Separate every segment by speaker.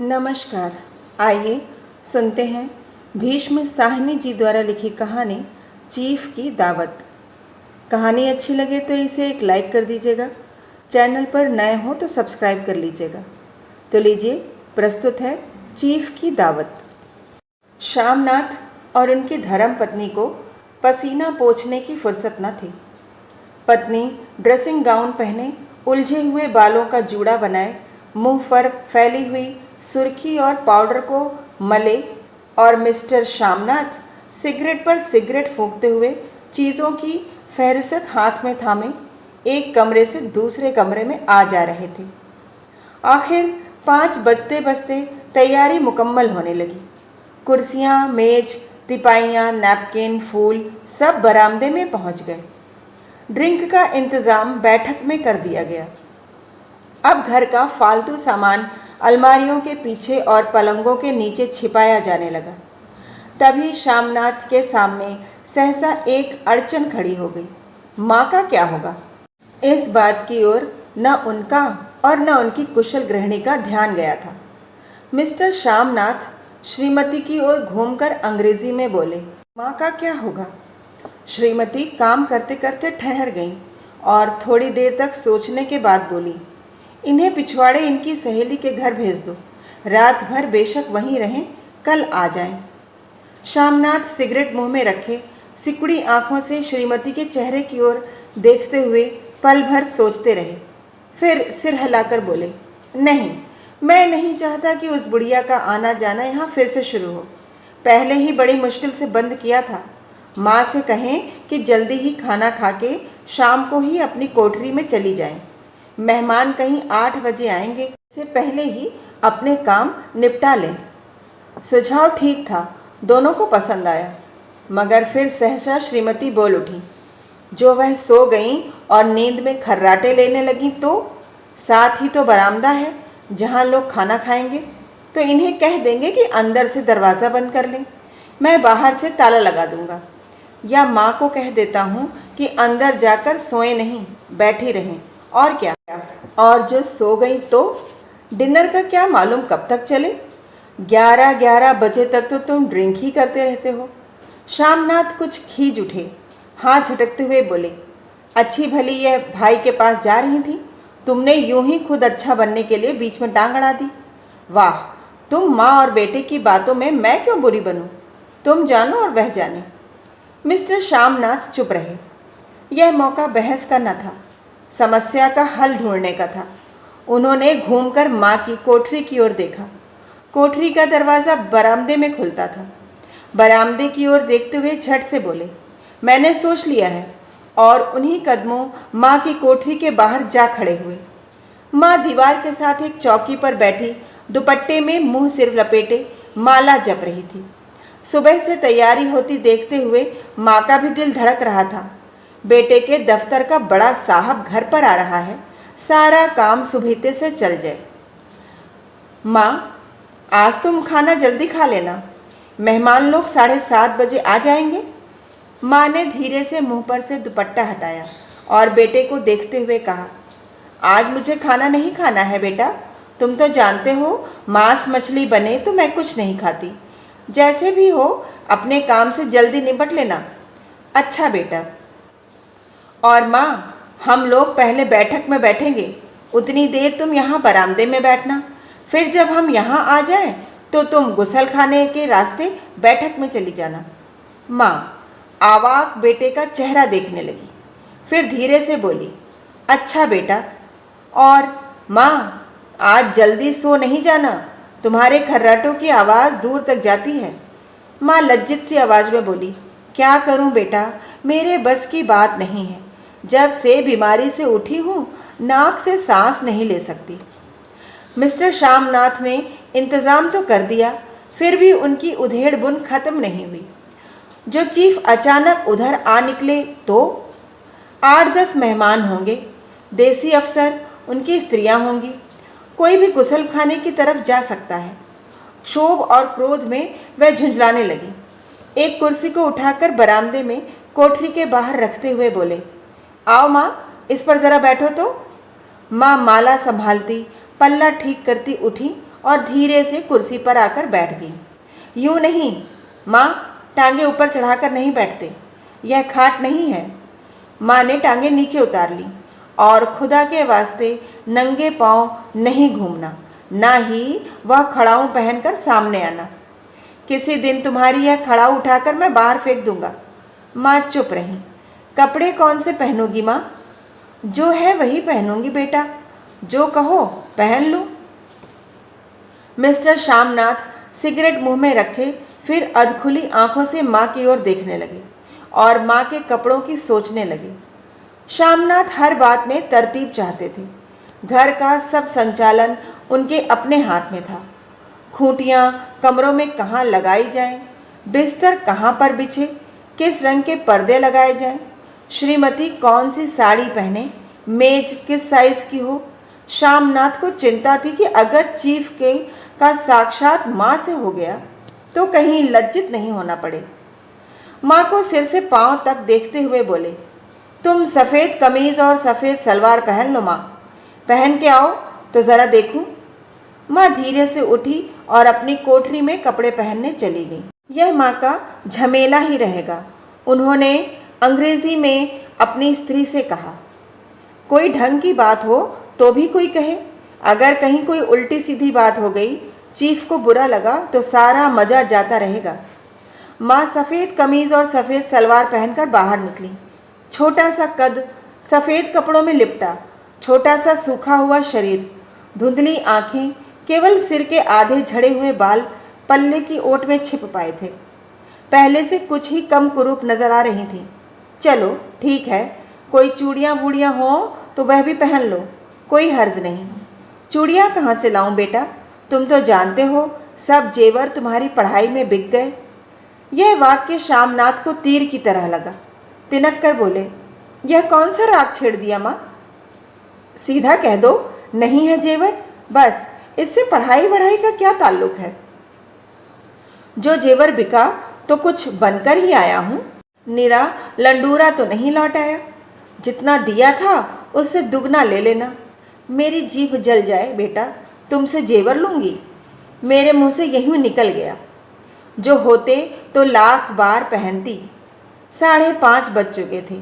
Speaker 1: नमस्कार। आइए सुनते हैं भीष्म साहनी जी द्वारा लिखी कहानी चीफ की दावत। कहानी अच्छी लगे तो इसे एक लाइक कर दीजिएगा। चैनल पर नए हो तो सब्सक्राइब कर लीजिएगा। तो लीजिए, प्रस्तुत है चीफ की दावत। श्यामनाथ और उनकी धर्म पत्नी को पसीना पोंछने की फुर्सत न थी। पत्नी ड्रेसिंग गाउन पहने, उलझे हुए बालों का जूड़ा बनाए, मुंह पर फैली हुई सुर्खी और पाउडर को मले और मिस्टर श्यामनाथ सिगरेट पर सिगरेट फूंकते हुए चीज़ों की फहरिस्त हाथ में थामे एक कमरे से दूसरे कमरे में आ जा रहे थे। आखिर 5 बजते बजते तैयारी मुकम्मल होने लगी। कुर्सियाँ, मेज, तिपाइयाँ, नैपकिन, फूल सब बरामदे में पहुँच गए। ड्रिंक का इंतज़ाम बैठक में कर दिया गया। अब घर का फालतू सामान अलमारियों के पीछे और पलंगों के नीचे छिपाया जाने लगा। तभी श्यामनाथ के सामने सहसा एक अड़चन खड़ी हो गई। माँ का क्या होगा? इस बात की ओर न उनका और न उनकी कुशल गृहिणी का ध्यान गया था। मिस्टर श्यामनाथ श्रीमती की ओर घूमकर अंग्रेजी में बोले, माँ का क्या होगा? श्रीमती काम करते करते ठहर गईं और थोड़ी देर तक सोचने के बाद बोली, इन्हें पिछवाड़े इनकी सहेली के घर भेज दो। रात भर बेशक वहीं रहें, कल आ जाएं। श्यामनाथ सिगरेट मुंह में रखे सिकुड़ी आंखों से श्रीमती के चेहरे की ओर देखते हुए पल भर सोचते रहे। फिर सिर हिलाकर बोले, नहीं, मैं नहीं चाहता कि उस बुढ़िया का आना जाना यहाँ फिर से शुरू हो। पहले ही बड़ी मुश्किल से बंद किया था। माँ से कहें कि जल्दी ही खाना खा के शाम को ही अपनी कोठरी में चली जाएं। मेहमान कहीं 8 बजे आएंगे, इससे पहले ही अपने काम निपटा लें। सुझाव ठीक था, दोनों को पसंद आया। मगर फिर सहसा श्रीमती बोल उठी, जो वह सो गईं और नींद में खर्राटे लेने लगीं तो साथ ही तो बरामदा है जहां लोग खाना खाएंगे, तो इन्हें कह देंगे कि अंदर से दरवाज़ा बंद कर लें, मैं बाहर से ताला लगा दूंगा। या माँ को कह देता हूँ कि अंदर जाकर सोए नहीं, बैठी रहें। और क्या? और जो सो गई तो डिनर का क्या मालूम कब तक चले? 11 बजे तक तो तुम ड्रिंक ही करते रहते हो। श्यामनाथ कुछ खींच उठे, हाथ झटकते हुए बोले, अच्छी भली यह भाई के पास जा रही थी, तुमने यूं ही खुद अच्छा बनने के लिए बीच में टांग अड़ा दी। वाह, तुम माँ और बेटे की बातों में मैं क्यों बुरी बनूं? तुम जानो और वह जाने। मिस्टर श्यामनाथ चुप रहे। यह मौका बहस का न था, समस्या का हल ढूंढने का था। उन्होंने घूमकर माँ की कोठरी की ओर देखा। कोठरी का दरवाज़ा बरामदे में खुलता था। बरामदे की ओर देखते हुए झट से बोले, मैंने सोच लिया है, और उन्हीं कदमों माँ की कोठरी के बाहर जा खड़े हुए। माँ दीवार के साथ एक चौकी पर बैठी दुपट्टे में मुंह सिर लपेटे माला जप रही थी। सुबह से तैयारी होती देखते हुए माँ का भी दिल धड़क रहा था। बेटे के दफ्तर का बड़ा साहब घर पर आ रहा है, सारा काम सुबह से चल जाए। माँ, आज तुम खाना जल्दी खा लेना, मेहमान लोग 7:30 बजे आ जाएंगे। माँ ने धीरे से मुंह पर से दुपट्टा हटाया और बेटे को देखते हुए कहा, आज मुझे खाना नहीं खाना है बेटा, तुम तो जानते हो मांस मछली बने तो मैं कुछ नहीं खाती। जैसे भी हो अपने काम से जल्दी निपट लेना। अच्छा बेटा। और माँ, हम लोग पहले बैठक में बैठेंगे, उतनी देर तुम यहाँ बरामदे में बैठना, फिर जब हम यहाँ आ जाएं तो तुम गुसल खाने के रास्ते बैठक में चली जाना। माँ आवाक बेटे का चेहरा देखने लगी, फिर धीरे से बोली, अच्छा बेटा। और माँ, आज जल्दी सो नहीं जाना, तुम्हारे खर्राटों की आवाज़ दूर तक जाती है। माँ लज्जित सी आवाज़ में बोली, क्या करूँ बेटा, मेरे बस की बात नहीं है। जब से बीमारी से उठी हूँ, नाक से सांस नहीं ले सकती। मिस्टर श्यामनाथ ने इंतज़ाम तो कर दिया, फिर भी उनकी उधेड़ बुन खत्म नहीं हुई। जो चीफ अचानक उधर आ निकले तो 8-10 मेहमान होंगे, देसी अफसर, उनकी स्त्रियां होंगी, कोई भी गुसल खाने की तरफ जा सकता है। क्षोभ और क्रोध में वह झुंझलाने लगी। एक कुर्सी को उठाकर बरामदे में कोठरी के बाहर रखते हुए बोले, आओ माँ, इस पर ज़रा बैठो तो। माँ माला संभालती, पल्ला ठीक करती उठी और धीरे से कुर्सी पर आकर बैठ गई। यूँ नहीं माँ, टांगे ऊपर चढ़ाकर नहीं बैठते, यह खाट नहीं है। माँ ने टांगे नीचे उतार ली। और खुदा के वास्ते नंगे पाँव नहीं घूमना, ना ही वह खड़ाऊ पहनकर सामने आना। किसी दिन तुम्हारी यह खड़ाऊ उठाकर मैं बाहर फेंक दूंगा। माँ चुप रही। कपड़े कौन से पहनोगी माँ? जो है वही पहनूंगी बेटा, जो कहो पहन लूँ। मिस्टर श्यामनाथ सिगरेट मुंह में रखे फिर अधखुली आंखों से माँ की ओर देखने लगे और माँ के कपड़ों की सोचने लगे। श्यामनाथ हर बात में तरतीब चाहते थे। घर का सब संचालन उनके अपने हाथ में था। खूंटियाँ कमरों में कहाँ लगाई जाएं, बिस्तर कहाँ पर बिछे, किस रंग के पर्दे लगाए जाएं, श्रीमती कौन सी साड़ी पहने, मेज किस साइज की हो। श्यामनाथ को चिंता थी कि अगर चीफ के का साक्षात माँ से हो गया तो कहीं लज्जित नहीं होना पड़े। माँ को सिर से पांव तक देखते हुए बोले, तुम सफ़ेद कमीज और सफ़ेद सलवार पहन लो माँ, पहन के आओ तो ज़रा देखूं। माँ धीरे से उठी और अपनी कोठरी में कपड़े पहनने चली गई। यह माँ का झमेला ही रहेगा, उन्होंने अंग्रेजी में अपनी स्त्री से कहा। कोई ढंग की बात हो तो भी कोई कहे, अगर कहीं कोई उल्टी सीधी बात हो गई, चीफ को बुरा लगा तो सारा मज़ा जाता रहेगा। माँ सफ़ेद कमीज़ और सफ़ेद सलवार पहनकर बाहर निकली। छोटा सा कद, सफ़ेद कपड़ों में लिपटा, छोटा सा सूखा हुआ शरीर, धुंधली आँखें, केवल सिर के आधे झड़े हुए बाल पल्ले की ओट में छिप पाए थे। पहले से कुछ ही कम कुरूप नजर आ रही थी। चलो ठीक है, कोई चूड़ियाँ बूड़ियाँ हों तो वह भी पहन लो, कोई हर्ज नहीं। चूड़ियाँ कहाँ से लाऊं बेटा, तुम तो जानते हो सब जेवर तुम्हारी पढ़ाई में बिक गए। यह वाक्य श्यामनाथ को तीर की तरह लगा। तिनक कर बोले, यह कौन सा राग छेड़ दिया माँ? सीधा कह दो नहीं है जेवर, बस इससे पढ़ाई वढ़ाई का क्या ताल्लुक है। जो जेवर बिका तो कुछ बनकर ही आया हूँ, निरा लंडूरा तो नहीं लौट आया। जितना दिया था उससे दुगना ले लेना। मेरी जीभ जल जाए बेटा, तुमसे जेवर लूँगी, मेरे मुँह से यही निकल गया। जो होते तो लाख बार पहनती। 5:30 बज चुके थे।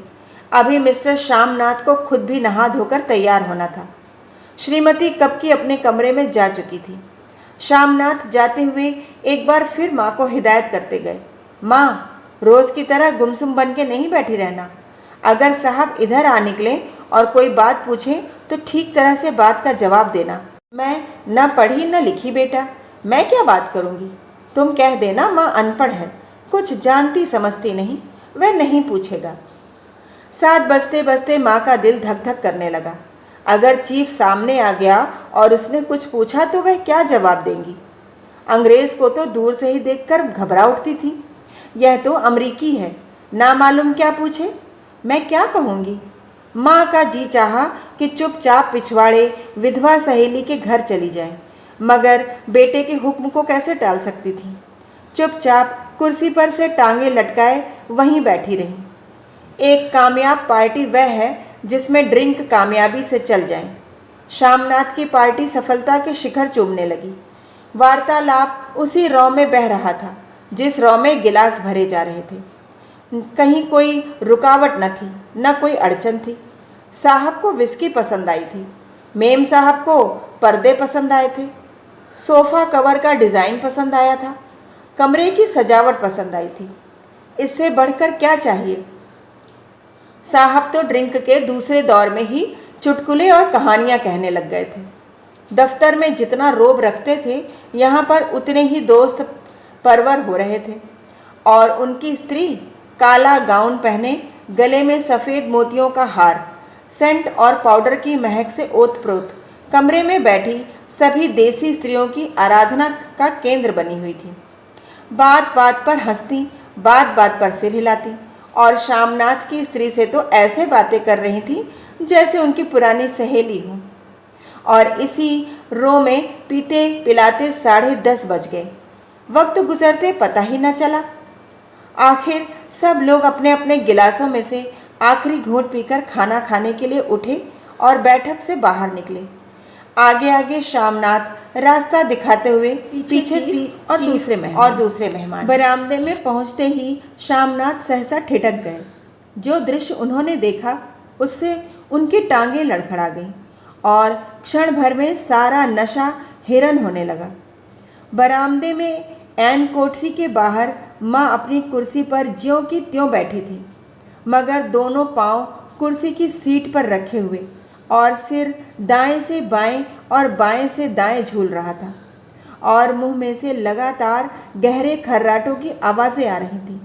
Speaker 1: अभी मिस्टर श्यामनाथ को खुद भी नहा धोकर तैयार होना था। श्रीमती कब की अपने कमरे में जा चुकी थी। श्यामनाथ जाते हुए एक बार फिर माँ को हिदायत करते गए, माँ रोज़ की तरह गुमसुम बन के नहीं बैठी रहना। अगर साहब इधर आ निकले और कोई बात पूछे तो ठीक तरह से बात का जवाब देना। मैं न पढ़ी न लिखी बेटा, मैं क्या बात करूँगी। तुम कह देना माँ अनपढ़ है, कुछ जानती समझती नहीं, वह नहीं पूछेगा। 7 बजते बजते माँ का दिल धक धक करने लगा। अगर चीफ सामने आ गया और उसने कुछ पूछा तो वह क्या जवाब देंगी। अंग्रेज़ को तो दूर से ही देखकर घबरा उठती थी, यह तो अमरीकी है, ना मालूम क्या पूछे, मैं क्या कहूँगी। माँ का जी चाहा कि चुपचाप पिछवाड़े विधवा सहेली के घर चली जाए, मगर बेटे के हुक्म को कैसे टाल सकती थी। चुपचाप कुर्सी पर से टांगे लटकाए वहीं बैठी रही। एक कामयाब पार्टी वह है जिसमें ड्रिंक कामयाबी से चल जाए। श्यामनाथ की पार्टी सफलता के शिखर चूमने लगी। वार्तालाप उसी रौ में बह रहा था जिस रौ में गिलास भरे जा रहे थे। कहीं कोई रुकावट न थी, न कोई अड़चन थी। साहब को विस्की पसंद आई थी, मेम साहब को पर्दे पसंद आए थे, सोफ़ा कवर का डिज़ाइन पसंद आया था, कमरे की सजावट पसंद आई थी। इससे बढ़कर क्या चाहिए। साहब तो ड्रिंक के दूसरे दौर में ही चुटकुले और कहानियाँ कहने लग गए थे। दफ्तर में जितना रोब रखते थे, यहाँ पर उतने ही दोस्त परवर हो रहे थे। और उनकी स्त्री काला गाउन पहने, गले में सफ़ेद मोतियों का हार, सेंट और पाउडर की महक से ओतप्रोत कमरे में बैठी सभी देसी स्त्रियों की आराधना का केंद्र बनी हुई थी। बात बात पर हंसती, बात बात पर सिर हिलाती और श्यामनाथ की स्त्री से तो ऐसे बातें कर रही थी जैसे उनकी पुरानी सहेली हो। और इसी रो में पीते पिलाते 10:30 बज गए। वक्त गुजरते पता ही न चला। आखिर सब लोग अपने अपने गिलासों में से आखिरी घूंट पीकर खाना खाने के लिए उठे और बैठक से बाहर निकले। आगे आगे शामनाथ रास्ता दिखाते हुए पीछे चीफ और दूसरे मेहमान बरामदे में पहुंचते ही शामनाथ सहसा ठिठक गए। जो दृश्य उन्होंने देखा उससे उनकी टांगें लड़खड़ा गईं और क्षण भर में सारा नशा हिरन होने लगा। बरामदे में ऐन कोठरी के बाहर माँ अपनी कुर्सी पर ज्यों की त्यों बैठी थी, मगर दोनों पांव कुर्सी की सीट पर रखे हुए और सिर दाएं से बाएं और बाएं से दाएं झूल रहा था और मुंह में से लगातार गहरे खर्राटों की आवाज़ें आ रही थीं।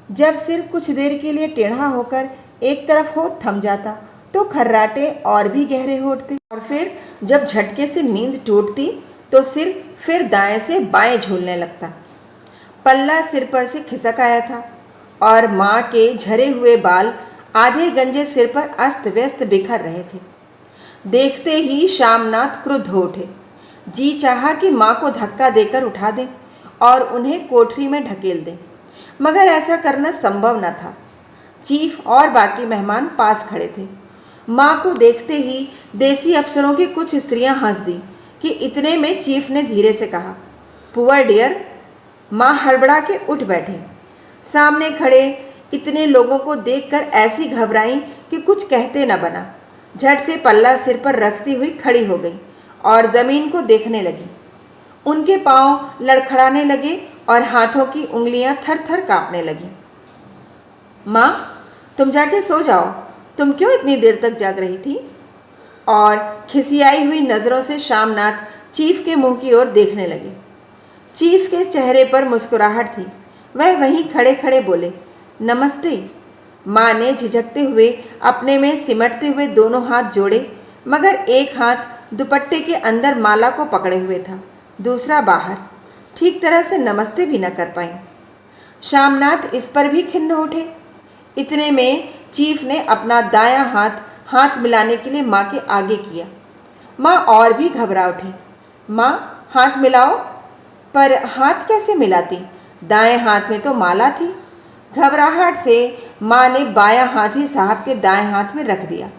Speaker 1: जब सिर कुछ देर के लिए टेढ़ा होकर एक तरफ हो थम जाता तो खर्राटे और भी गहरे हो उठते और फिर जब झटके से नींद टूटती तो सिर फिर दाएं से बाएं झूलने लगता। पल्ला सिर पर से खिसक आया था और माँ के झरे हुए बाल आधे गंजे सिर पर अस्त व्यस्त बिखर रहे थे। देखते ही शामनाथ क्रुद्ध हो उठे। जी चाहा कि माँ को धक्का देकर उठा दें और उन्हें कोठरी में ढकेल दें, मगर ऐसा करना संभव न था। चीफ और बाकी मेहमान पास खड़े थे। माँ को देखते ही देसी अफसरों की कुछ स्त्रियां हंस दी कि इतने में चीफ ने धीरे से कहा, पुअर डियर। माँ हड़बड़ा के उठ बैठी। सामने खड़े इतने लोगों को देखकर ऐसी घबराई कि कुछ कहते न बना। झट से पल्ला सिर पर रखती हुई खड़ी हो गई और ज़मीन को देखने लगी। उनके पांव लड़खड़ाने लगे और हाथों की उंगलियां थर थर कांपने लगीं। माँ, तुम जाके सो जाओ। तुम क्यों इतनी देर तक जाग रही थी? और खिसियाई हुई नज़रों से शामनाथ चीफ के मुंह की ओर देखने लगे। चीफ के चेहरे पर मुस्कुराहट थी। वह वहीं खड़े खड़े बोले, नमस्ते। माँ ने झिझकते हुए अपने में सिमटते हुए दोनों हाथ जोड़े, मगर एक हाथ दुपट्टे के अंदर माला को पकड़े हुए था, दूसरा बाहर। ठीक तरह से नमस्ते भी न कर पाई। शामनाथ इस पर भी खिन्न उठे। इतने में चीफ ने अपना दायां हाथ मिलाने के लिए माँ के आगे किया। माँ और भी घबरा उठी। माँ, हाथ मिलाओ। पर हाथ कैसे मिलाती? दाएं हाथ में तो माला थी। घबराहट से माँ ने बायां हाथ ही साहब के दाएं हाथ में रख दिया।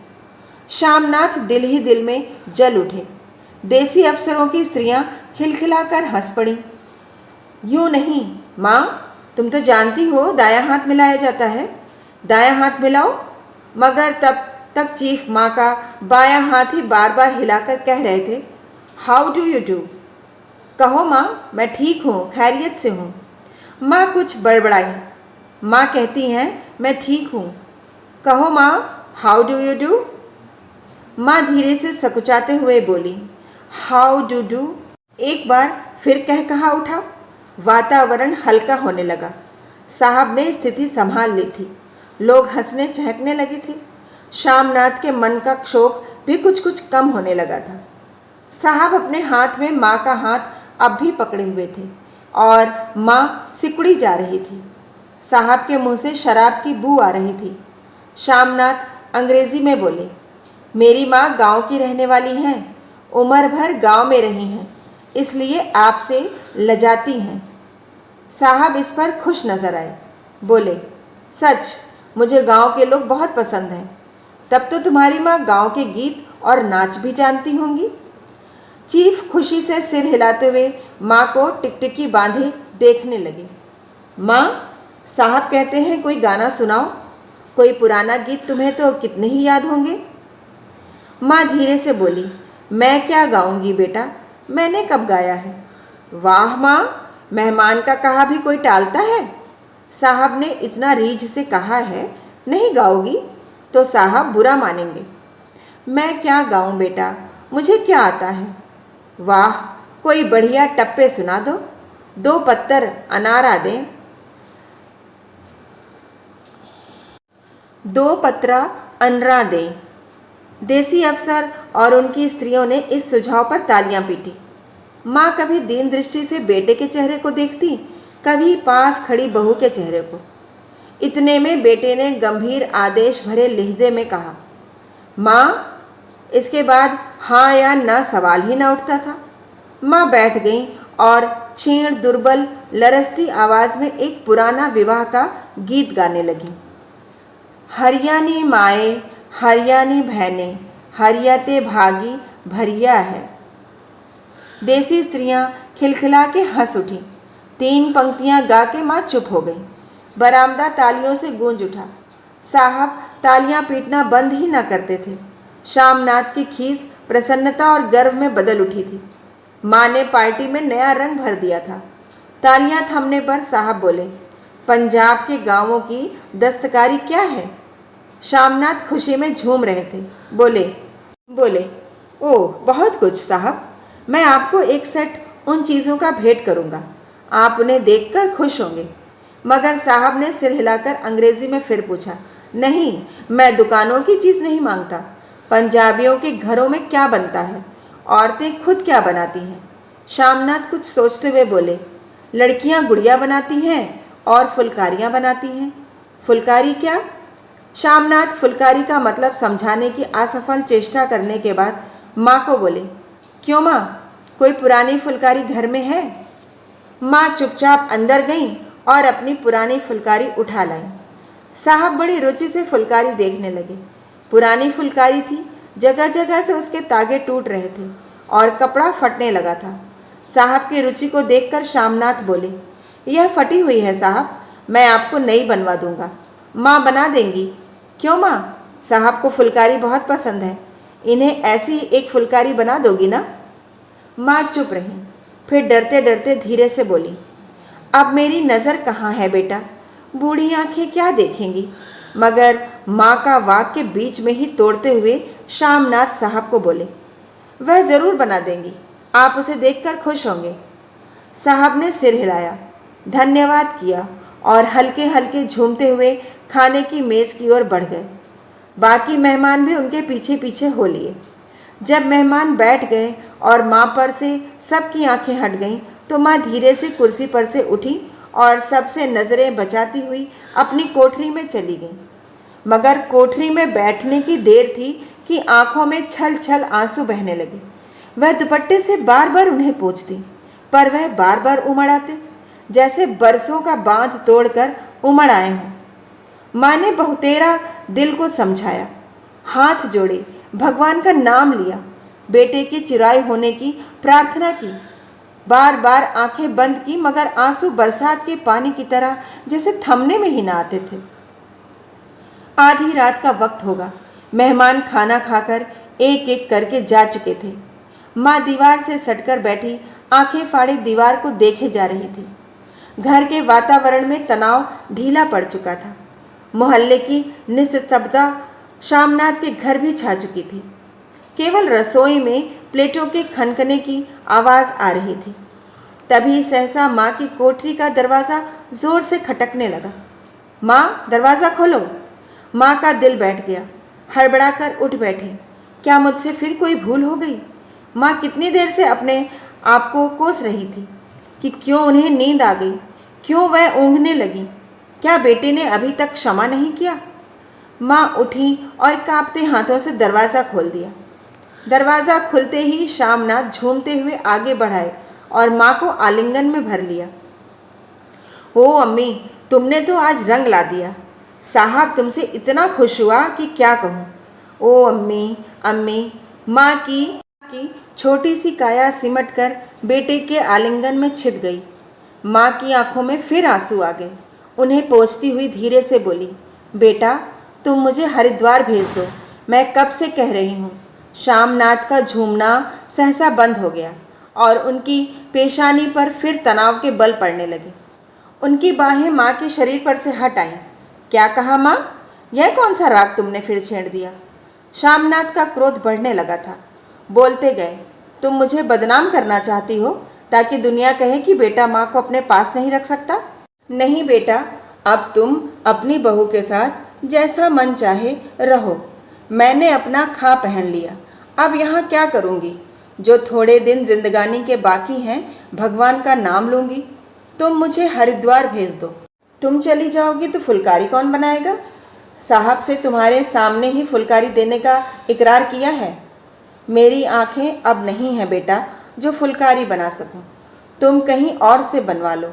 Speaker 1: शामनाथ दिल ही दिल में जल उठे। देसी अफसरों की स्त्रियां खिलखिलाकर हंस पड़ी। यूँ नहीं माँ, तुम तो जानती हो दायां हाथ मिलाया जाता है। दायां हाथ मिलाओ। मगर तब तक चीफ माँ का बायां हाथ ही बार बार हिलाकर कह रहे थे, हाउ डू यू डू? कहो माँ, मैं ठीक हूँ, खैरियत से हूँ। माँ कुछ बड़बड़ाई। माँ कहती हैं, मैं ठीक हूँ। कहो माँ, हाउ डू यू डू? माँ धीरे से सकुचाते हुए बोली, हाउ डू डू। एक बार फिर कहा उठा। वातावरण हल्का होने लगा। साहब ने स्थिति संभाल ली थी। लोग हंसने चहकने लगे थे। शामनाथ के मन का क्षोभ भी कुछ कुछ कम होने लगा था। साहब अपने हाथ में माँ का हाथ अब भी पकड़े हुए थे और माँ सिकुड़ी जा रही थी। साहब के मुंह से शराब की बू आ रही थी। शामनाथ अंग्रेजी में बोले, मेरी माँ गांव की रहने वाली हैं, उम्र भर गांव में रही हैं, इसलिए आपसे लजाती हैं। साहब इस पर खुश नजर आए। बोले, सच, मुझे गांव के लोग बहुत पसंद हैं। तब तो तुम्हारी माँ गांव के गीत और नाच भी जानती होंगी। चीफ खुशी से सिर हिलाते हुए माँ को टिकटिकी बांधे देखने लगे। माँ, साहब कहते हैं कोई गाना सुनाओ। कोई पुराना गीत तुम्हें तो कितने ही याद होंगे। माँ धीरे से बोली, मैं क्या गाऊंगी बेटा, मैंने कब गाया है। वाह माँ, मेहमान का कहा भी कोई टालता है। साहब ने इतना रीझ से कहा है, नहीं गाओगी तो साहब बुरा मानेंगे। मैं क्या गाऊं बेटा, मुझे क्या आता है। वाह, कोई बढ़िया टप्पे सुना दो, 2 पत्तर अनारा दें। 2 पत्रा अनरा दें। देसी अफसर और उनकी स्त्रियों ने इस सुझाव पर तालियां पीटी। माँ कभी दीन दृष्टि से बेटे के चेहरे को देखती, कभी पास खड़ी बहू के चेहरे को। इतने में बेटे ने गंभीर आदेश भरे लहजे में कहा, माँ। इसके बाद हाँ या ना सवाल ही ना उठता था। माँ बैठ गईं और क्षीण दुर्बल लरसती आवाज़ में एक पुराना विवाह का गीत गाने लगी। हरियाणी माए, हरियाणी बहनें, हरियते भागी भरिया है। देसी स्त्रियां खिलखिला के हंस उठी। 3 पंक्तियां गा के माँ चुप हो गई। बरामदा तालियों से गूंज उठा। साहब तालियां पीटना बंद ही न करते थे। शामनाथ की खीस प्रसन्नता और गर्व में बदल उठी थी। माँ ने पार्टी में नया रंग भर दिया था। तालियां थमने पर साहब बोले, पंजाब के गांवों की दस्तकारी क्या है? शामनाथ खुशी में झूम रहे थे। बोले ओह बहुत कुछ साहब। मैं आपको एक सेट उन चीज़ों का भेंट करूंगा। आप उन्हें देखकर खुश होंगे। मगर साहब ने सिर हिलाकर अंग्रेजी में फिर पूछा, नहीं, मैं दुकानों की चीज़ नहीं मांगता। पंजाबियों के घरों में क्या बनता है? औरतें खुद क्या बनाती हैं? शामनाथ कुछ सोचते हुए बोले, लड़कियां गुड़िया बनाती हैं और फुलकारियां बनाती हैं। फुलकारी क्या? शामनाथ फुलकारी का मतलब समझाने की असफल चेष्टा करने के बाद माँ को बोले, क्यों माँ, कोई पुरानी फुलकारी घर में है? माँ चुपचाप अंदर गईं और अपनी पुरानी फुलकारी उठा लाई। साहब बड़ी रुचि से फुलकारी देखने लगे। पुरानी फुलकारी थी, जगह जगह से उसके तागे टूट रहे थे और कपड़ा फटने लगा था। साहब की रुचि को देखकर शामनाथ बोले, यह फटी हुई है साहब, मैं आपको नई बनवा दूंगा। माँ बना देंगी? क्यों माँ, साहब को फुलकारी बहुत पसंद है। इन्हें ऐसी एक फुलकारी बना दोगी ना? माँ चुप रही, फिर डरते डरते धीरे से बोली, अब मेरी नज़र कहाँ है बेटा, बूढ़ी आंखें क्या देखेंगी? मगर माँ का वाक्य बीच में ही तोड़ते हुए शामनाथ साहब को बोले, वह ज़रूर बना देंगी, आप उसे देखकर खुश होंगे। साहब ने सिर हिलाया, धन्यवाद किया और हल्के हल्के झूमते हुए खाने की मेज़ की ओर बढ़ गए। बाकी मेहमान भी उनके पीछे पीछे हो लिए। जब मेहमान बैठ गए और माँ पर से सबकी आंखें हट गईं, तो माँ धीरे से कुर्सी पर से उठी और सबसे नज़रें बचाती हुई अपनी कोठरी में चली गई। मगर कोठरी में बैठने की देर थी कि आंखों में छल छल आंसू बहने लगे। वह दुपट्टे से बार बार उन्हें पोंछती, पर वह बार बार उमड़ आते, जैसे बरसों का बांध तोड़कर उमड़ आए हों। माँ ने बहुतेरा दिल को समझाया, हाथ जोड़े, भगवान का नाम लिया, बेटे के चिराए होने की प्रार्थना की, बार बार आंखें बंद की, मगर आंसू बरसात के पानी की तरह जैसे थमने में ही ना आते थे। आधी रात का वक्त होगा। मेहमान खाना खाकर एक एक करके जा चुके थे। माँ दीवार से सटकर बैठी आंखें फाड़े दीवार को देखे जा रही थी। घर के वातावरण में तनाव ढीला पड़ चुका था। मोहल्ले की निस्तब्धता शामनाथ के घर भी छा चुकी थी। केवल रसोई में प्लेटों के खनखने की आवाज़ आ रही थी। तभी सहसा माँ की कोठरी का दरवाज़ा ज़ोर से खटकने लगा। माँ, दरवाज़ा खोलो। माँ का दिल बैठ गया। हड़बड़ाकर उठ बैठी। क्या मुझसे फिर कोई भूल हो गई? माँ कितनी देर से अपने आप को कोस रही थी कि क्यों उन्हें नींद आ गई, क्यों वह ऊँघने लगी। क्या बेटे ने अभी तक क्षमा नहीं किया? माँ उठी और कांपते हाथों से दरवाज़ा खोल दिया। दरवाज़ा खुलते ही शामनाथ झूमते हुए आगे बढ़ाए और माँ को आलिंगन में भर लिया। ओ अम्मी, तुमने तो आज रंग ला दिया। साहब तुमसे इतना खुश हुआ कि क्या कहूँ। ओ अम्मी, अम्मी। माँ की छोटी सी काया सिमट कर बेटे के आलिंगन में छिप गई। माँ की आंखों में फिर आंसू आ गए। उन्हें पोंछती हुई धीरे से बोली, बेटा तुम मुझे हरिद्वार भेज दो, मैं कब से कह रही हूँ। शामनाथ का झूमना सहसा बंद हो गया और उनकी पेशानी पर फिर तनाव के बल पड़ने लगे। उनकी बाहें माँ के शरीर पर से हट आईं। क्या कहा माँ? यह कौन सा राग तुमने फिर छेड़ दिया? शामनाथ का क्रोध बढ़ने लगा था। बोलते गए, तुम मुझे बदनाम करना चाहती हो ताकि दुनिया कहे कि बेटा माँ को अपने पास नहीं रख सकता? नहीं बेटा, अब तुम अपनी बहू के साथ जैसा मन चाहे रहो। मैंने अपना खा पहन लिया, अब यहाँ क्या करूँगी? जो थोड़े दिन जिंदगानी के बाकी हैं, भगवान का नाम लूँगी। तुम मुझे हरिद्वार भेज दो। तुम चली जाओगी तो फुलकारी कौन बनाएगा? साहब से तुम्हारे सामने ही फुलकारी देने का इकरार किया है। मेरी आंखें अब नहीं हैं बेटा जो फुलकारी बना सकूं। तुम कहीं और से बनवा लो,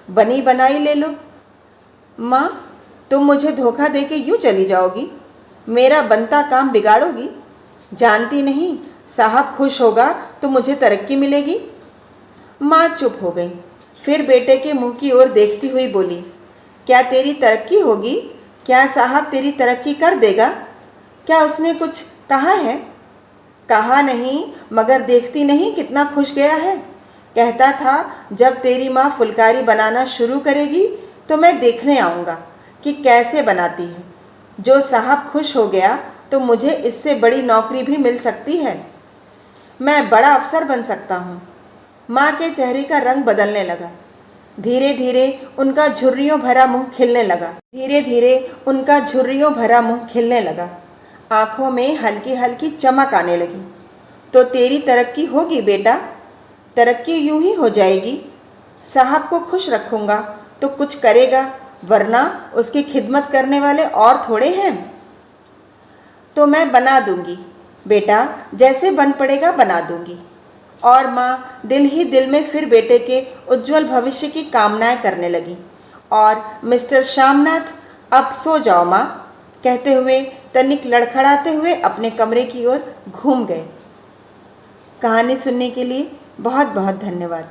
Speaker 1: बनी बनाई ले लो। माँ, तुम मुझे धोखा देके यूँ चली जाओगी? मेरा बनता काम बिगाड़ोगी? जानती नहीं साहब खुश होगा तो मुझे तरक्की मिलेगी। माँ चुप हो गई। फिर बेटे के मुंह की ओर देखती हुई बोली, क्या तेरी तरक्की होगी? क्या साहब तेरी तरक्की कर देगा? क्या उसने कुछ कहा है? कहा नहीं, मगर देखती नहीं कितना खुश गया है। कहता था जब तेरी माँ फुलकारी बनाना शुरू करेगी तो मैं देखने आऊँगा कि कैसे बनाती है। जो साहब खुश हो गया तो मुझे इससे बड़ी नौकरी भी मिल सकती है। मैं बड़ा अफसर बन सकता हूँ। माँ के चेहरे का रंग बदलने लगा। धीरे धीरे उनका झुर्रियों भरा मुंह खिलने लगा। धीरे धीरे उनका झुर्रियों भरा मुंह खिलने लगा। आँखों में हल्की हल्की चमक आने लगी। तो तेरी तरक्की होगी बेटा, तरक्की यूं ही हो जाएगी। साहब को खुश रखूँगा तो कुछ करेगा, वरना उसकी खिदमत करने वाले और थोड़े हैं। तो मैं बना दूंगी बेटा, जैसे बन पड़ेगा बना दूंगी। और माँ दिल ही दिल में फिर बेटे के उज्जवल भविष्य की कामनाएं करने लगी। और मिस्टर श्यामनाथ, अब सो जाओ माँ, कहते हुए तनिक लड़खड़ाते हुए अपने कमरे की ओर घूम गए। कहानी सुनने के लिए बहुत बहुत धन्यवाद।